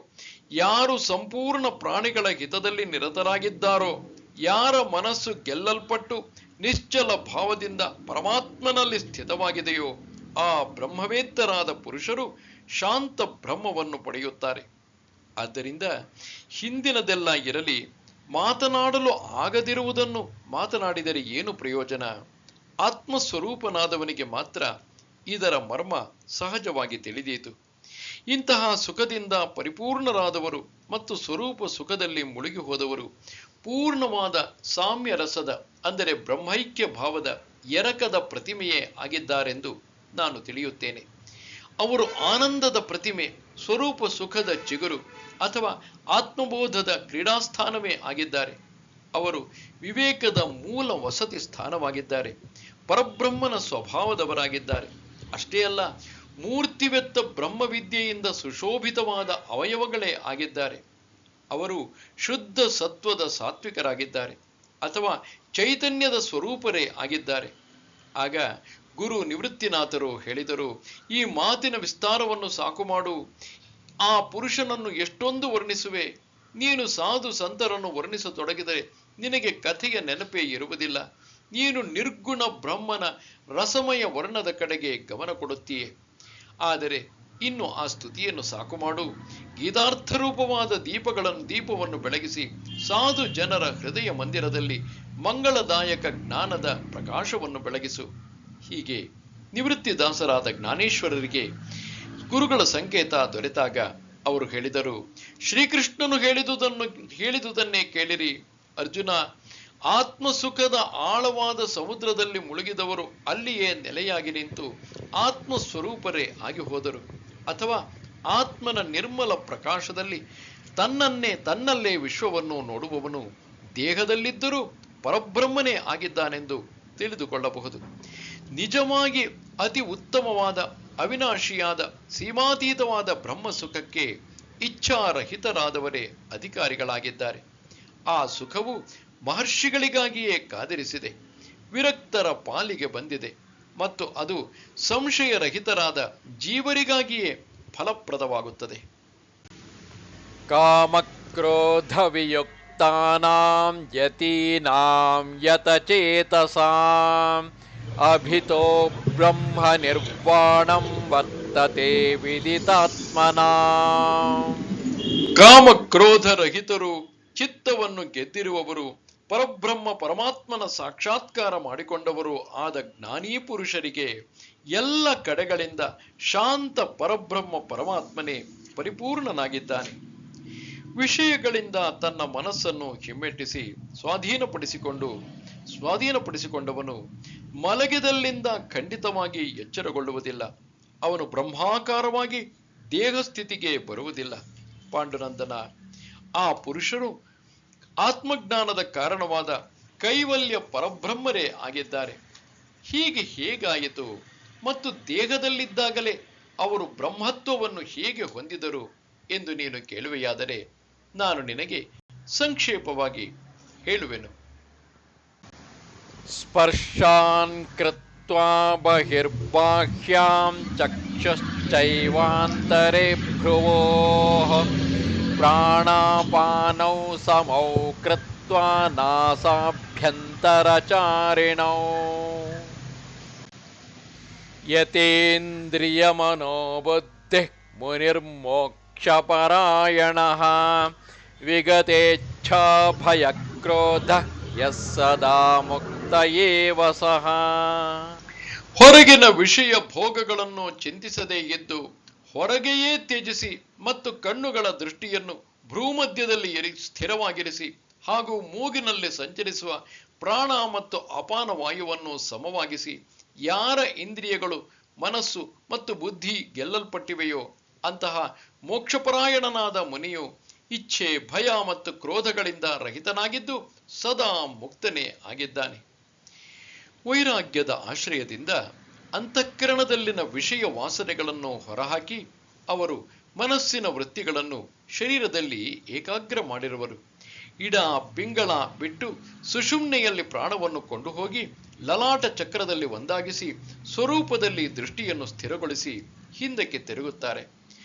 ಯಾರು ಸಂಪೂರ್ಣ ಪ್ರಾಣಿಗಳ ಹಿತದಲ್ಲಿ ನಿರತರಾಗಿದ್ದಾರೋ, ಯಾರ ಮನಸ್ಸು ಗೆಲ್ಲಲ್ಪಟ್ಟು ನಿಶ್ಚಲ ಭಾವದಿಂದ ಪರಮಾತ್ಮನಲ್ಲಿ ಸ್ಥಿತವಾಗಿದೆಯೋ, ಆ ಬ್ರಹ್ಮವೇತ್ತರಾದ ಪುರುಷರು ಶಾಂತ ಬ್ರಹ್ಮವನ್ನು ಪಡೆಯುತ್ತಾರೆ. ಆದ್ದರಿಂದ ಹಿಂದಿನದೆಲ್ಲ ಇರಲಿ, ಮಾತನಾಡಲು ಆಗದಿರುವುದನ್ನು ಮಾತನಾಡಿದರೆ ಏನು ಪ್ರಯೋಜನ? ಆತ್ಮಸ್ವರೂಪನಾದವನಿಗೆ ಮಾತ್ರ ಇದರ ಮರ್ಮ ಸಹಜವಾಗಿ ತಿಳಿದೀತು. ಇಂತಹ ಸುಖದಿಂದ ಪರಿಪೂರ್ಣರಾದವರು ಮತ್ತು ಸ್ವರೂಪ ಸುಖದಲ್ಲಿ ಮುಳುಗಿ ಹೋದವರು ಪೂರ್ಣವಾದ ಸಾಮ್ಯ ರಸದ, ಅಂದರೆ ಬ್ರಹ್ಮೈಕ್ಯ ಭಾವದ ಎರಕದ ಪ್ರತಿಮೆಯೇ ಆಗಿದ್ದಾರೆಂದು ನಾನು ತಿಳಿಯುತ್ತೇನೆ. ಅವರು ಆನಂದದ ಪ್ರತಿಮೆ, ಸ್ವರೂಪ ಸುಖದ ಚಿಗುರು ಅಥವಾ ಆತ್ಮಬೋಧದ ಕ್ರೀಡಾಸ್ಥಾನವೇ ಆಗಿದ್ದಾರೆ. ಅವರು ವಿವೇಕದ ಮೂಲ ವಸತಿ ಸ್ಥಾನವಾಗಿದ್ದಾರೆ, ಪರಬ್ರಹ್ಮನ ಸ್ವಭಾವದವರಾಗಿದ್ದಾರೆ. ಅಷ್ಟೇ ಅಲ್ಲ, ಮೂರ್ತಿವೆತ್ತ ಬ್ರಹ್ಮವಿದ್ಯೆಯಿಂದ ಸುಶೋಭಿತವಾದ ಅವಯವಗಳೇ ಆಗಿದ್ದಾರೆ. ಅವರು ಶುದ್ಧ ಸತ್ವದ ಸಾತ್ವಿಕರಾಗಿದ್ದಾರೆ ಅಥವಾ ಚೈತನ್ಯದ ಸ್ವರೂಪರೇ ಆಗಿದ್ದಾರೆ. ಆಗ ಗುರು ನಿವೃತ್ತಿನಾಥರು ಹೇಳಿದರು, ಈ ಮಾತಿನ ವಿಸ್ತಾರವನ್ನು ಸಾಕು ಮಾಡು. ಆ ಪುರುಷನನ್ನು ಎಷ್ಟೊಂದು ವರ್ಣಿಸುವೆ. ನೀನು ಸಾಧು ಸಂತರನ್ನು ವರ್ಣಿಸತೊಡಗಿದರೆ ನಿನಗೆ ಕಥೆಯ ನೆನಪೇ ಇರುವುದಿಲ್ಲ. ನೀನು ನಿರ್ಗುಣ ಬ್ರಹ್ಮನ ರಸಮಯ ವರ್ಣದ ಕಡೆಗೆ ಗಮನ ಕೊಡುತ್ತೀಯೆ. ಆದರೆ ಇನ್ನು ಆ ಸ್ತುತಿಯನ್ನು ಸಾಕು ಮಾಡು. ಗೀತಾರ್ಥರೂಪವಾದ ದೀಪವನ್ನು ಬೆಳಗಿಸಿ ಸಾಧು ಜನರ ಹೃದಯ ಮಂದಿರದಲ್ಲಿ ಮಂಗಳದಾಯಕ ಜ್ಞಾನದ ಪ್ರಕಾಶವನ್ನು ಬೆಳಗಿಸು. ಹೀಗೆ ನಿವೃತ್ತಿದಾಸರಾದ ಜ್ಞಾನೇಶ್ವರರಿಗೆ ಗುರುಗಳ ಸಂಕೇತ ದೊರೆತಾಗ ಅವರು ಹೇಳಿದರು, ಶ್ರೀಕೃಷ್ಣನು ಹೇಳಿದುದನ್ನೇ ಕೇಳಿರಿ. ಅರ್ಜುನ, ಆತ್ಮಸುಖದ ಆಳವಾದ ಸಮುದ್ರದಲ್ಲಿ ಮುಳುಗಿದವರು ಅಲ್ಲಿಯೇ ನೆಲೆಯಾಗಿ ನಿಂತು ಆತ್ಮಸ್ವರೂಪರೇ ಆಗಿ ಹೋದರು. ಅಥವಾ ಆತ್ಮನ ನಿರ್ಮಲ ಪ್ರಕಾಶದಲ್ಲಿ ತನ್ನಲ್ಲೇ ವಿಶ್ವವನ್ನು ನೋಡುವವನು ದೇಹದಲ್ಲಿದ್ದರೂ ಪರಬ್ರಹ್ಮನೇ ಆಗಿದ್ದಾನೆಂದು ತಿಳಿದುಕೊಳ್ಳಬಹುದು. ನಿಜವಾಗಿ ಅತಿ ಉತ್ತಮವಾದ, ಅವಿನಾಶಿಯಾದ, ಸೀಮಾತೀತವಾದ ಬ್ರಹ್ಮ ಸುಖಕ್ಕೆ ಇಚ್ಛಾರಹಿತರಾದವರೇ ಅಧಿಕಾರಿಗಳಾಗಿದ್ದಾರೆ. ಆ ಸುಖವು ಮಹರ್ಷಿಗಳಿಗಾಗಿಯೇ ಕಾದಿರಿಸಿದೆ, ವಿರಕ್ತರ ಪಾಲಿಗೆ ಬಂದಿದೆ ಮತ್ತು ಅದು ಸಂಶಯರಹಿತರಾದ ಜೀವರಿಗಾಗಿಯೇ ಫಲಪ್ರದವಾಗುತ್ತದೆ. ಕಾಮಕ್ರೋಧ ವಿಯುಕ್ತಾನಾಂ ಯತೀನಾಂ ಯತಚೇತಸಾಂ ಅಭಿತೋ ಬ್ರಹ್ಮ ನಿರ್ವಾಣಂ ವರ್ತತೆ ವಿದಿತಾತ್ಮನಾಂ. ಕಾಮಕ್ರೋಧ ರಹಿತರು, ಚಿತ್ತವನ್ನು ಗೆದ್ದಿರುವವರು, ಪರಬ್ರಹ್ಮ ಪರಮಾತ್ಮನ ಸಾಕ್ಷಾತ್ಕಾರ ಮಾಡಿಕೊಂಡವರು ಆದ ಜ್ಞಾನೀ ಪುರುಷರಿಗೆ ಎಲ್ಲ ಕಡೆಗಳಿಂದ ಶಾಂತ ಪರಬ್ರಹ್ಮ ಪರಮಾತ್ಮನೇ ಪರಿಪೂರ್ಣನಾಗಿದ್ದಾನೆ. ವಿಷಯಗಳಿಂದ ತನ್ನ ಮನಸ್ಸನ್ನು ಹಿಮ್ಮೆಟ್ಟಿಸಿ ಸ್ವಾಧೀನಪಡಿಸಿಕೊಂಡವನು ಮಲಗಿದಲ್ಲಿಂದ ಖಂಡಿತವಾಗಿ ಎಚ್ಚರಗೊಳ್ಳುವುದಿಲ್ಲ. ಅವನು ಬ್ರಹ್ಮಾಕಾರವಾಗಿ ದೇಹಸ್ಥಿತಿಗೆ ಬರುವುದಿಲ್ಲ. ಪಾಂಡುನಂದನ, ಆ ಪುರುಷರು ಆತ್ಮಜ್ಞಾನದ ಕಾರಣವಾದ ಕೈವಲ್ಯ ಪರಬ್ರಹ್ಮರೇ ಆಗಿದ್ದಾರೆ. ಹೀಗೆ ಹೇಗಾಯಿತು ಮತ್ತು ದೇಹದಲ್ಲಿದ್ದಾಗಲೇ ಅವರು ಬ್ರಹ್ಮತ್ವವನ್ನು ಹೇಗೆ ಹೊಂದಿದರು ಎಂದು ನೀನು ಕೇಳುವೆಯಾದರೆ ನಾನು ನಿನಗೆ ಸಂಕ್ಷೇಪವಾಗಿ ಹೇಳುವೆನು. ಸ್ಪರ್ಶಾನ್ ಕೃತ್ವಾ ಬಹಿರ್ಬಾಹ್ಯಾಂ ಚಕ್ಷುಶ್ಚೈವಾಂತರೆ ಭ್ರುವೋಃ ಪ್ರಾಣಾಪಾನೌ ಸಮೌ ಕೃತ್ವಾ ನಾಸಾಭ್ಯಂತರಚಾರಿಣೌ ಯತೇಂದ್ರಿಯಮನೋಬುದ್ಧಿಃ ಮುನಿರ್ಮೋಕ್ಷಪರಾಯಣಃ ವಿಗತೇಚ್ಛಾ ಭಯಕ್ರೋಧಃ ಯಃ ಸದಾ ಮುಕ್ತ ಏವ ಸಹ. ಹೊರಗಿನ ವಿಷಯ ಭೋಗಗಳನ್ನು ಚಿಂತಿಸದೇ ಇದ್ದು ಹೊರಗೆಯೇ ತ್ಯಜಿಸಿ ಮತ್ತು ಕಣ್ಣುಗಳ ದೃಷ್ಟಿಯನ್ನು ಭ್ರೂಮಧ್ಯದಲ್ಲಿ ಸ್ಥಿರವಾಗಿರಿಸಿ ಹಾಗೂ ಮೂಗಿನಲ್ಲಿ ಸಂಚರಿಸುವ ಪ್ರಾಣ ಮತ್ತು ಅಪಾನ ವಾಯುವನ್ನು ಸಮವಾಗಿಸಿ ಯಾರ ಇಂದ್ರಿಯಗಳು ಮನಸ್ಸು ಮತ್ತು ಬುದ್ಧಿ ಗೆಲ್ಲಲ್ಪಟ್ಟಿವೆಯೋ ಅಂತಹ ಮೋಕ್ಷಪರಾಯಣನಾದ ಮುನಿಯು ಇಚ್ಛೆ ಭಯ ಮತ್ತು ಕ್ರೋಧಗಳಿಂದ ರಹಿತನಾಗಿದ್ದು ಸದಾ ಮುಕ್ತನೇ ಆಗಿದ್ದಾನೆ. ವೈರಾಗ್ಯದ ಆಶ್ರಯದಿಂದ ಅಂತಃಕರಣದಲ್ಲಿನ ವಿಷಯ ವಾಸನೆಗಳನ್ನು ಹೊರಹಾಕಿ ಅವರು ಮನಸ್ಸಿನ ವೃತ್ತಿಗಳನ್ನು ಶರೀರದಲ್ಲಿ ಏಕಾಗ್ರ ಮಾಡಿರುವರು. ಇಡ ಪಿಂಗಳ ಬಿಟ್ಟು ಸುಷುಮ್ನೆಯಲ್ಲಿ ಪ್ರಾಣವನ್ನು ಕೊಂಡು ಹೋಗಿ ಲಲಾಟ ಚಕ್ರದಲ್ಲಿ ಒಂದಾಗಿಸಿ ಸ್ವರೂಪದಲ್ಲಿ ದೃಷ್ಟಿಯನ್ನು ಸ್ಥಿರಗೊಳಿಸಿ ಹಿಂದಕ್ಕೆ ತಿರುಗುತ್ತಾರೆ.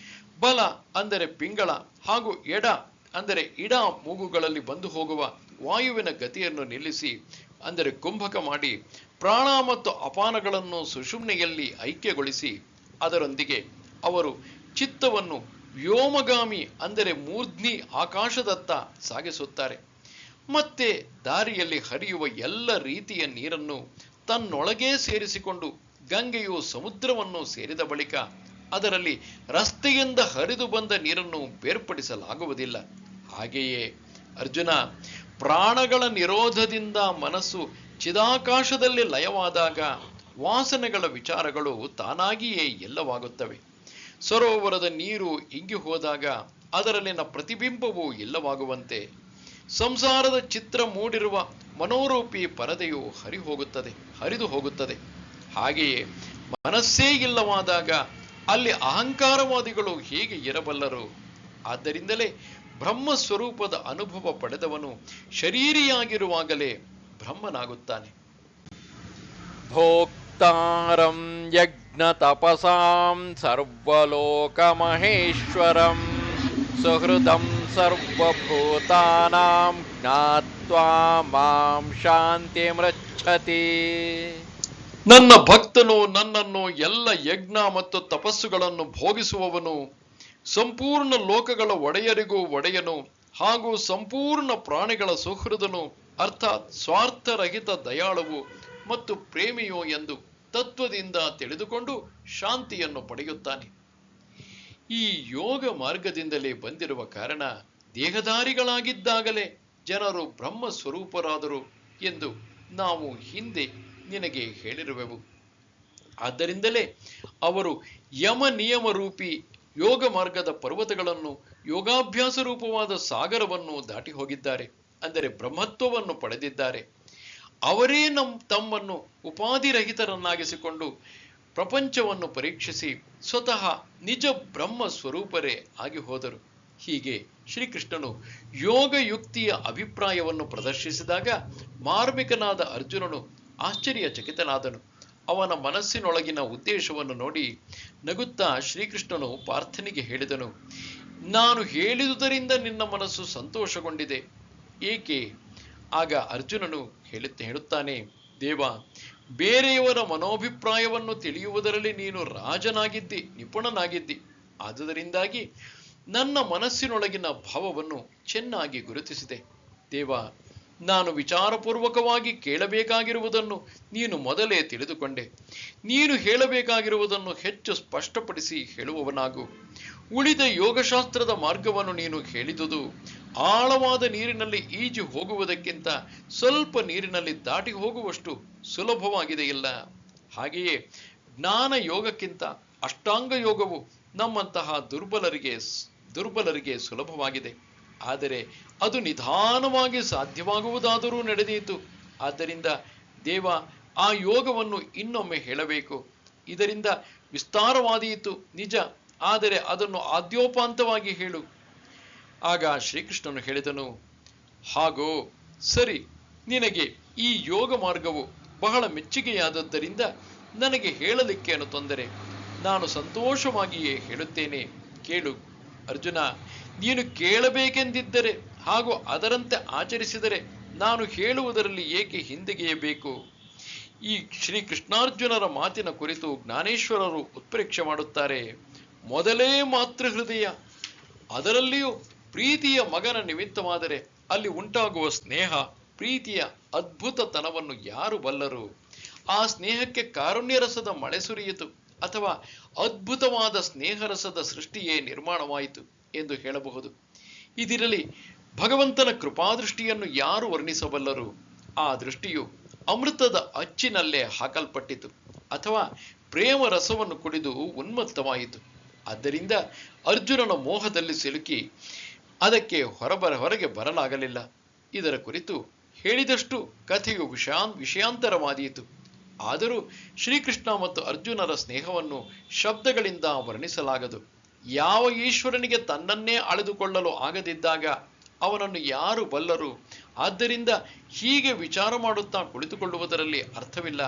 ಬಲ ಅಂದರೆ ಪಿಂಗಳ ಹಾಗೂ ಎಡ ಅಂದರೆ ಇಡ ಮೂಗುಗಳಲ್ಲಿ ಬಂದು ಹೋಗುವ ವಾಯುವಿನ ಗತಿಯನ್ನು ನಿಲ್ಲಿಸಿ ಅಂದರೆ ಕುಂಭಕ ಮಾಡಿ ಪ್ರಾಣ ಮತ್ತು ಅಪಾನಗಳನ್ನು ಸುಷುಮ್ನೆಯಲ್ಲಿ ಐಕ್ಯಗೊಳಿಸಿ ಅದರೊಂದಿಗೆ ಅವರು ಚಿತ್ತವನ್ನು ವ್ಯೋಮಗಾಮಿ ಅಂದರೆ ಮೂರ್ಧ್ನಿ ಆಕಾಶದತ್ತ ಸಾಗಿಸುತ್ತಾರೆ. ಮತ್ತೆ ದಾರಿಯಲ್ಲಿ ಹರಿಯುವ ಎಲ್ಲ ರೀತಿಯ ನೀರನ್ನು ತನ್ನೊಳಗೇ ಸೇರಿಸಿಕೊಂಡು ಗಂಗೆಯು ಸಮುದ್ರವನ್ನು ಸೇರಿದ ಬಳಿಕ ಅದರಲ್ಲಿ ರಸ್ತೆಯಿಂದ ಹರಿದು ಬಂದ ನೀರನ್ನು ಬೇರ್ಪಡಿಸಲಾಗುವುದಿಲ್ಲ. ಹಾಗೆಯೇ ಅರ್ಜುನ, ಪ್ರಾಣಗಳ ನಿರೋಧದಿಂದ ಮನಸ್ಸು ಚಿದಾಕಾಶದಲ್ಲಿ ಲಯವಾದಾಗ ವಾಸನೆಗಳ ವಿಚಾರಗಳು ತಾನಾಗಿಯೇ ಎಲ್ಲವಾಗುತ್ತವೆ. ಸರೋವರದ ನೀರು ಇಂಗಿ ಹೋದಾಗ ಅದರಲ್ಲಿನ ಪ್ರತಿಬಿಂಬವು ಇಲ್ಲವಾಗುವಂತೆ ಸಂಸಾರದ ಚಿತ್ರ ಮೂಡಿರುವ ಮನೋರೂಪಿ ಪರದೆಯು ಹರಿದು ಹೋಗುತ್ತದೆ. ಹಾಗೆಯೇ ಮನಸ್ಸೇ ಇಲ್ಲವಾದಾಗ ಅಲ್ಲಿ ಅಹಂಕಾರವಾದಿಗಳು ಹೇಗೆ ಇರಬಲ್ಲರು? ಆದ್ದರಿಂದಲೇ ಬ್ರಹ್ಮಸ್ವರೂಪದ ಅನುಭವ ಪಡೆದವನು ಶರೀರಿಯಾಗಿರುವಾಗಲೇ ಬ್ರಹ್ಮನಾಗುತ್ತಾನೆ. ಭೋಕ್ತಾರಂ ಯಜ್ಞ ತಪಸಾಂ ಸರ್ವಲೋಕ ಮಹೇಶ್ವರಂ ಸುಹೃದಂ ಸರ್ವಭೂತಾನಾಂ ಜ್ಞಾತ್ವಾ ಮಾಂ ಶಾಂತಿಮೃಚ್ಛತಿ. ನನ್ನ ಭಕ್ತನು ನನ್ನನ್ನು ಎಲ್ಲ ಯಜ್ಞ ಮತ್ತು ತಪಸ್ಸುಗಳನ್ನು ಭೋಗಿಸುವವನು, ಸಂಪೂರ್ಣ ಲೋಕಗಳ ಒಡೆಯರಿಗೂ ಒಡೆಯನು ಹಾಗೂ ಸಂಪೂರ್ಣ ಪ್ರಾಣಿಗಳ ಸುಹೃದನು ಅರ್ಥಾತ್ ಸ್ವಾರ್ಥರಹಿತ ದಯಾಳುವು ಮತ್ತು ಪ್ರೇಮಿಯೋ ಎಂದು ತತ್ವದಿಂದ ತಿಳಿದುಕೊಂಡು ಶಾಂತಿಯನ್ನು ಪಡೆಯುತ್ತಾನೆ. ಈ ಯೋಗ ಮಾರ್ಗದಿಂದಲೇ ಬಂದಿರುವ ಕಾರಣ ದೇಹಧಾರಿಗಳಾಗಿದ್ದಾಗಲೇ ಜನರು ಬ್ರಹ್ಮ ಸ್ವರೂಪರಾದರು ಎಂದು ನಾವು ಹಿಂದೆ ನಿನಗೆ ಹೇಳಿರುವೆವು. ಆದ್ದರಿಂದಲೇ ಅವರು ಯಮ ನಿಯಮ ರೂಪಿ ಯೋಗ ಮಾರ್ಗದ ಪರ್ವತಗಳನ್ನು ಯೋಗಾಭ್ಯಾಸ ರೂಪವಾದ ಸಾಗರವನ್ನು ದಾಟಿ ಹೋಗಿದ್ದಾರೆ, ಅಂದರೆ ಬ್ರಹ್ಮತ್ವವನ್ನು ಪಡೆದಿದ್ದಾರೆ. ಅವರೇ ತಮ್ಮನ್ನು ಉಪಾಧಿರಹಿತರನ್ನಾಗಿಸಿಕೊಂಡು ಪ್ರಪಂಚವನ್ನು ಪರೀಕ್ಷಿಸಿ ಸ್ವತಃ ನಿಜ ಬ್ರಹ್ಮ ಸ್ವರೂಪರೇ ಆಗಿ ಹೋದರು. ಹೀಗೆ ಶ್ರೀಕೃಷ್ಣನು ಯೋಗಯುಕ್ತಿಯ ಅಭಿಪ್ರಾಯವನ್ನು ಪ್ರದರ್ಶಿಸಿದಾಗ ಮಾರ್ಮಿಕನಾದ ಅರ್ಜುನನು ಆಶ್ಚರ್ಯಚಕಿತನಾದನು. ಅವನ ಮನಸ್ಸಿನೊಳಗಿನ ಉದ್ದೇಶವನ್ನು ನೋಡಿ ನಗುತ್ತಾ ಶ್ರೀಕೃಷ್ಣನು ಪಾರ್ಥನಿಗೆ ಹೇಳಿದನು, ನಾನು ಹೇಳಿದುದರಿಂದ ನಿನ್ನ ಮನಸ್ಸು ಸಂತೋಷಗೊಂಡಿದೆ ಏಕೆ? ಆಗ ಅರ್ಜುನನು ಹೇಳುತ್ತಾನೆ, ದೇವ, ಬೇರೆಯವರ ಮನೋಭಿಪ್ರಾಯವನ್ನು ತಿಳಿಯುವುದರಲ್ಲಿ ನೀನು ರಾಜನಾಗಿದ್ದಿ, ನಿಪುಣನಾಗಿದ್ದಿ. ಆದುದರಿಂದಾಗಿ ನನ್ನ ಮನಸ್ಸಿನೊಳಗಿನ ಭಾವವನ್ನು ಚೆನ್ನಾಗಿ ಗುರುತಿಸಿದೆ. ದೇವ, ನಾನು ವಿಚಾರಪೂರ್ವಕವಾಗಿ ಕೇಳಬೇಕಾಗಿರುವುದನ್ನು ನೀನು ಮೊದಲೇ ತಿಳಿದುಕೊಂಡೆ. ನೀನು ಹೇಳಬೇಕಾಗಿರುವುದನ್ನು ಹೆಚ್ಚು ಸ್ಪಷ್ಟಪಡಿಸಿ ಹೇಳುವವನಾಗು. ಉಳಿದ ಯೋಗಶಾಸ್ತ್ರದ ಮಾರ್ಗವನ್ನು ನೀನು ಹೇಳಿದುದು ಆಳವಾದ ನೀರಿನಲ್ಲಿ ಈಜು ಹೋಗುವುದಕ್ಕಿಂತ ಸ್ವಲ್ಪ ನೀರಿನಲ್ಲಿ ದಾಟಿ ಹೋಗುವಷ್ಟು ಸುಲಭವಾಗಿದೆಯಿಲ್ಲ. ಹಾಗೆಯೇ ಜ್ಞಾನ ಯೋಗಕ್ಕಿಂತ ಅಷ್ಟಾಂಗ ಯೋಗವು ನಮ್ಮಂತಹ ದುರ್ಬಲರಿಗೆ ಸುಲಭವಾಗಿದೆ. ಆದರೆ ಅದು ನಿಧಾನವಾಗಿ ಸಾಧ್ಯವಾಗುವುದಾದರೂ ನಡೆದೀತು. ಆದ್ದರಿಂದ ದೇವ, ಆ ಯೋಗವನ್ನು ಇನ್ನೊಮ್ಮೆ ಹೇಳಬೇಕು. ಇದರಿಂದ ವಿಸ್ತಾರವಾದೀತು ನಿಜ, ಆದರೆ ಅದನ್ನು ಆದ್ಯೋಪಾಂತವಾಗಿ ಹೇಳು. ಆಗ ಶ್ರೀಕೃಷ್ಣನು ಹೇಳಿದನು, ಹಾಗೋ ಸರಿ, ನಿನಗೆ ಈ ಯೋಗ ಮಾರ್ಗವು ಬಹಳ ಮೆಚ್ಚುಗೆಯಾದದ್ದರಿಂದ ನನಗೆ ಹೇಳಲಿಕ್ಕೇನು ತೊಂದರೆ? ನಾನು ಸಂತೋಷವಾಗಿಯೇ ಹೇಳುತ್ತೇನೆ, ಕೇಳು. ಅರ್ಜುನ, ನೀನು ಕೇಳಬೇಕೆಂದಿದ್ದರೆ ಹಾಗೂ ಅದರಂತೆ ಆಚರಿಸಿದರೆ ನಾನು ಹೇಳುವುದರಲ್ಲಿ ಏಕೆ ಹಿಂದೆಗೆಯಬೇಕು? ಈ ಶ್ರೀಕೃಷ್ಣಾರ್ಜುನರ ಮಾತಿನ ಕುರಿತು ಜ್ಞಾನೇಶ್ವರರು ಉತ್ಪ್ರೇಕ್ಷೆ ಮಾಡುತ್ತಾರೆ. ಮೊದಲೇ ಮಾತೃಹೃದಯ, ಅದರಲ್ಲಿಯೂ ಪ್ರೀತಿಯ ಮಗನ ನಿಮಿತ್ತವಾದರೆ ಅಲ್ಲಿ ಉಂಟಾಗುವ ಸ್ನೇಹ, ಪ್ರೀತಿಯ ಅದ್ಭುತತನವನ್ನು ಯಾರು ಬಲ್ಲರು? ಆ ಸ್ನೇಹಕ್ಕೆ ಕಾರುಣ್ಯರಸದ ಮಳೆ ಸುರಿಯಿತು ಅಥವಾ ಅದ್ಭುತವಾದ ಸ್ನೇಹರಸದ ಸೃಷ್ಟಿಯೇ ನಿರ್ಮಾಣವಾಯಿತು ಎಂದು ಹೇಳಬಹುದು. ಇದಿರಲಿ, ಭಗವಂತನ ಕೃಪಾದೃಷ್ಟಿಯನ್ನು ಯಾರು ವರ್ಣಿಸಬಲ್ಲರು? ಆ ದೃಷ್ಟಿಯು ಅಮೃತದ ಅಚ್ಚಿನಲ್ಲೇ ಹಾಕಲ್ಪಟ್ಟಿತು ಅಥವಾ ಪ್ರೇಮ ರಸವನ್ನು ಕುಡಿದು ಉನ್ಮತ್ತವಾಯಿತು. ಆದ್ದರಿಂದ ಅರ್ಜುನನ ಮೋಹದಲ್ಲಿ ಸಿಲುಕಿ ಅದಕ್ಕೆ ಹೊರಗೆ ಬರಲಾಗಲಿಲ್ಲ. ಇದರ ಕುರಿತು ಹೇಳಿದಷ್ಟು ಕಥೆಯು ವಿಷಯಾಂತರವಾದೀತು. ಆದರೂ ಶ್ರೀಕೃಷ್ಣ ಮತ್ತು ಅರ್ಜುನರ ಸ್ನೇಹವನ್ನು ಶಬ್ದಗಳಿಂದ ವರ್ಣಿಸಲಾಗದು. ಯಾವ ಈಶ್ವರನಿಗೆ ತನ್ನನ್ನೇ ಅಳೆದುಕೊಳ್ಳಲು ಆಗದಿದ್ದಾಗ ಅವನನ್ನು ಯಾರು ಬಲ್ಲರು? ಆದ್ದರಿಂದ ಹೀಗೆ ವಿಚಾರ ಮಾಡುತ್ತಾ ಕುಳಿತುಕೊಳ್ಳುವುದರಲ್ಲಿ ಅರ್ಥವಿಲ್ಲ.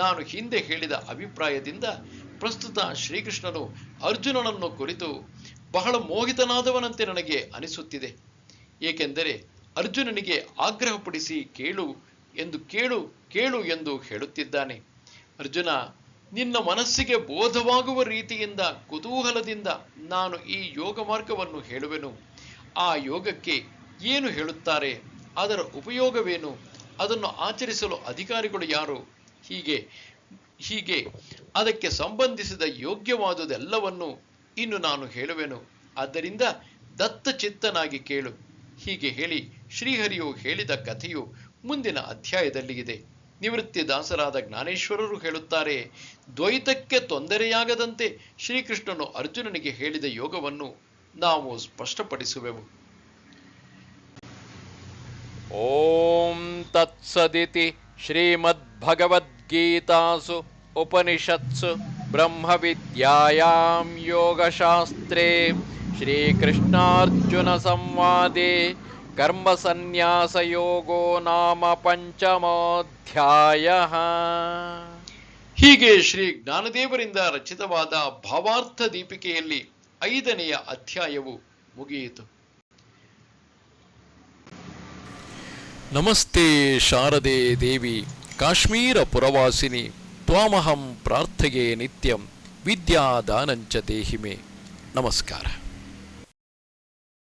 ನಾನು ಹಿಂದೆ ಹೇಳಿದ ಅಭಿಪ್ರಾಯದಿಂದ ಪ್ರಸ್ತುತ ಶ್ರೀಕೃಷ್ಣನು ಅರ್ಜುನನನ್ನು ಕುರಿತು ಬಹಳ ಮೋಹಿತನಾದವನಂತೆ ನನಗೆ ಅನಿಸುತ್ತಿದೆ. ಏಕೆಂದರೆ ಅರ್ಜುನನಿಗೆ ಆಗ್ರಹಪಡಿಸಿ ಕೇಳು ಎಂದು ಹೇಳುತ್ತಿದ್ದಾನೆ. ಅರ್ಜುನ, ನಿನ್ನ ಮನಸ್ಸಿಗೆ ಬೋಧವಾಗುವ ರೀತಿಯಿಂದ ಕುತೂಹಲದಿಂದ ನಾನು ಈ ಯೋಗ ಮಾರ್ಗವನ್ನು ಹೇಳುವೆನು. ಆ ಯೋಗಕ್ಕೆ ಏನು ಹೇಳುತ್ತಾರೆ? ಅದರ ಉಪಯೋಗವೇನು? ಅದನ್ನು ಆಚರಿಸಲು ಅಧಿಕಾರಿಗಳು ಯಾರು? ಹೀಗೆ ಅದಕ್ಕೆ ಸಂಬಂಧಿಸಿದ ಯೋಗ್ಯವಾದುದೆಲ್ಲವನ್ನು ಇನ್ನು ನಾನು ಹೇಳುವೆನು. ಆದ್ದರಿಂದ ದತ್ತಚಿತ್ತನಾಗಿ ಕೇಳು. ಹೀಗೆ ಹೇಳಿ ಶ್ರೀಹರಿಯು ಹೇಳಿದ ಕಥೆಯು ಮುಂದಿನ ಅಧ್ಯಾಯದಲ್ಲಿ ಇದೆ. ನಿವೃತ್ತಿ ದಾಸರಾದ ಜ್ಞಾನೇಶ್ವರರು ಹೇಳುತ್ತಾರೆ, ದ್ವೈತಕ್ಕೆ ತೊಂದರೆಯಾಗದಂತೆ ಶ್ರೀಕೃಷ್ಣನು ಅರ್ಜುನನಿಗೆ ಹೇಳಿದ ಯೋಗವನ್ನು ನಾವು ಸ್ಪಷ್ಟಪಡಿಸುವೆವು. ಓಂ ತತ್ಸದಿತಿ ಶ್ರೀಮದ್ಭಗವದ್ಗೀತಾಸು ಉಪನಿಷತ್ಸು ಬ್ರಹ್ಮವಿದ್ಯಾಯಾಂ ಯೋಗಶಾಸ್ತ್ರೇ ಶ್ರೀಕೃಷ್ಣಾರ್ಜುನ ಸಂವಾದೇ ಕರ್ಮಸನ್ಯಾಸಯೋಗೋ ನಾಮ ಪಂಚಮೋಧ್ಯಾಯಃ. ಹೀಗೆ ಶ್ರೀ ಜ್ಞಾನದೇವರಿಂದ ರಚಿತವಾದ ಭಾವಾರ್ಥ ದೀಪಿಕೆಯಲ್ಲಿ 5ನೆಯ ಅಧ್ಯಾಯವು ಮುಗಿಯಿತು. ನಮಸ್ತೆ ಶಾರದೆ ದೇವಿ ಕಾಶ್ಮೀರ ಪುರವಾಸಿನಿ ತ್ವಾಮಹಂ ಪ್ರಾರ್ಥೆಯೇ ನಿತ್ಯಂ ವಿದ್ಯಾದಾನಂಚ ದೇಹಿಮೆ. ನಮಸ್ಕಾರ.